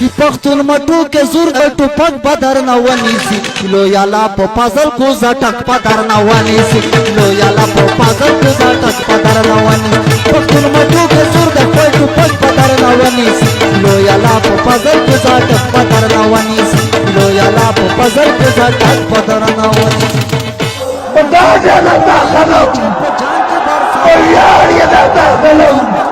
کی پختون مټو کې زور د ټوپک بدر نه ونیسي لو یالا په پازل کو زټک بدر نه ونیسي لو یالا په پازل کو زټک بدر نه ونیسي پختون مټو کې زور د ټوپک بدر نه ونیسي لو یالا په پازل کو زټک بدر نه ونیسي لو یالا په پازل کو زټک بدر نه ونیسي بدا جانا تا خلو او یار یا دا خلو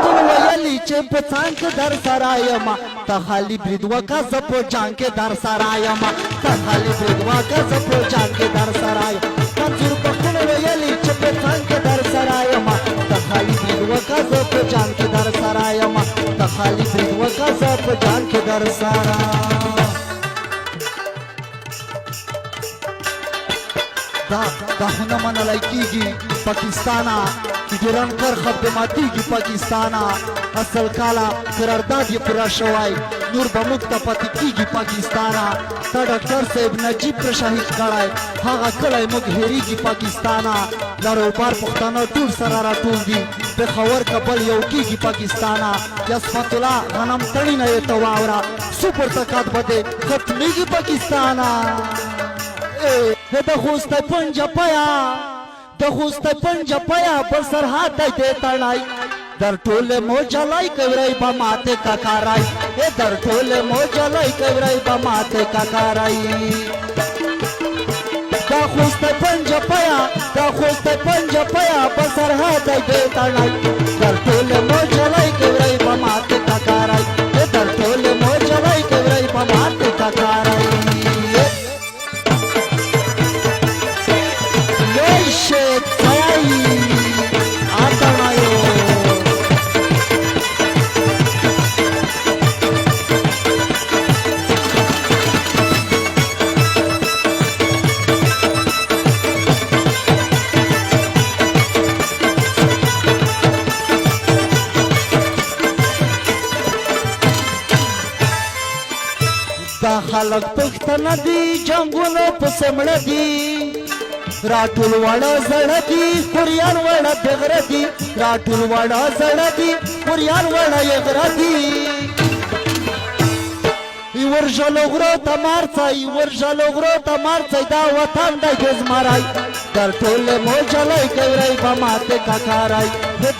چې په څنګ در سرايما ته خالی بریدوا کا زپو جان کې در سرايما ته خالی بریدوا کا زپو جان کې در سراي منظور پختون ویلي چې په څنګ در سرايما ته خالی بریدوا کا زپو جان کې در سرايما ته خالی بریدوا کا زپو جان کې در سراي دا هونه منلای کیږي پاکستانا ګران کر خدماتي کی پاکستانا اصل کالا قرارداد یې پورا شوای نور به موږ ته پاتې کیږي پاکستانا تا ډاکټر صاحب نجیب پر شهید کړای هغه کلی موږ هېرېږي پاکستانا لروبار پښتانه ټول سره راټول دي پېښور کابل یو کیږي پاکستانا یاسمت الله غنم تړي نه یې ته واوره سپر تکات بده ختمېږي پاکستانا د خوسته پنجه پیا د خوسته پنجه پیا پر سرحد دی تړای در ټوله موجلای کوي په ماته کاکارای در ټوله موجلای کوي په ماته کاکارای دا خوسته پنجه پیا پر سرحد دی تړای در ټوله موجلای کوي په ماته کاکارای در ټوله موجلای کوي په ماته کاکارای دا خلق پښتنه دي جنگونو پسې مړه دي راټول واړه زړه دي خوریان واړه بغره دي راټول واړه زړه دي خوریان واړه یغره دي ورژلو غرو ته مارڅی دا وطن دی د زمری در ټوله موجلی کوي په ماته کاکارای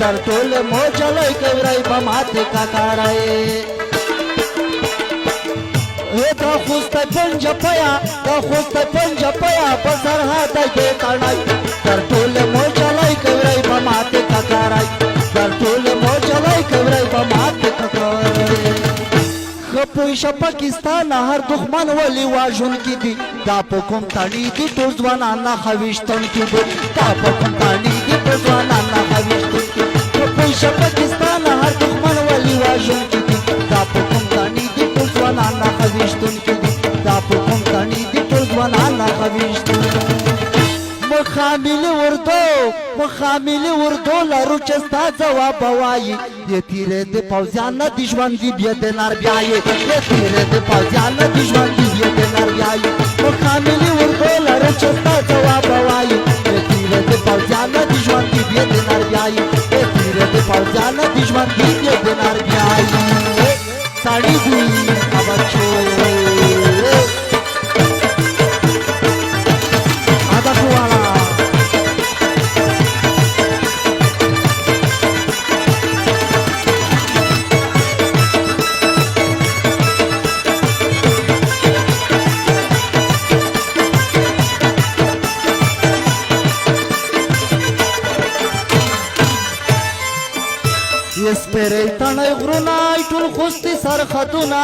در ټوله موجلی کوي په ماته کاکارای دا خوسته پنجه پیا په سرحد دی تړای در ټوله موجلی کوي په ماته کاکارای در ټوله موجلی کوي په ماته کاکارای خپویشه پاکستان هر دښمن ولی واژون کی دي دا په کوم تاڼي دي ټول ځوانان نه خويشتون کی دي دا په کوم تاڼي دي ټول ځوانان نه خويشتون کی خپویشه پاکستان هر دښمن ولی واژون کی دي دا په کوم تاڼي دي ټول ځوانان نه خويشتون کی دي دا په کوم تاڼي دي ټول ځوانان نه خويشتون مخامل اردو لارو چې ستا ځواب وایي یې تیرې د پوځیان نه دي ژوندي بیا د نر بیایي یې تیرې د پوځیان نه دي ژوندي بیا د نر بیایي مخامل اردو لارو چې ستا ځواب وایي یې تیرې د پوځیان نه دي ژوندي بیا د نر بیایي یې تیرې د پوځیان نه دي ژوندي بیا د نر بیایي سړي دي بچو سپری تڼی غرونه ټول خوستي سرحدونه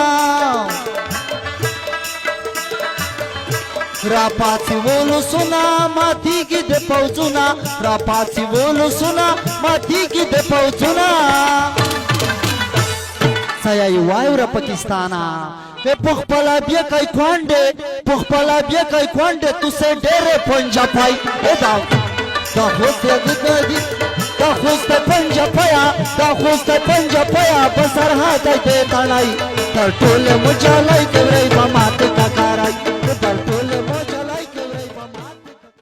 راپاڅي ولسونه ماتیږي د پوځونه راپاڅي ولسونه ماتیږي د پوځونه سایه واوره پاکستانا پخپلا بیا کوي کوانډه تو سه ډېرې پنجه پای دا خوسته پنجه پیا په سرحد دی تړای تر ټوله مجالای کوي په ماته کاکارای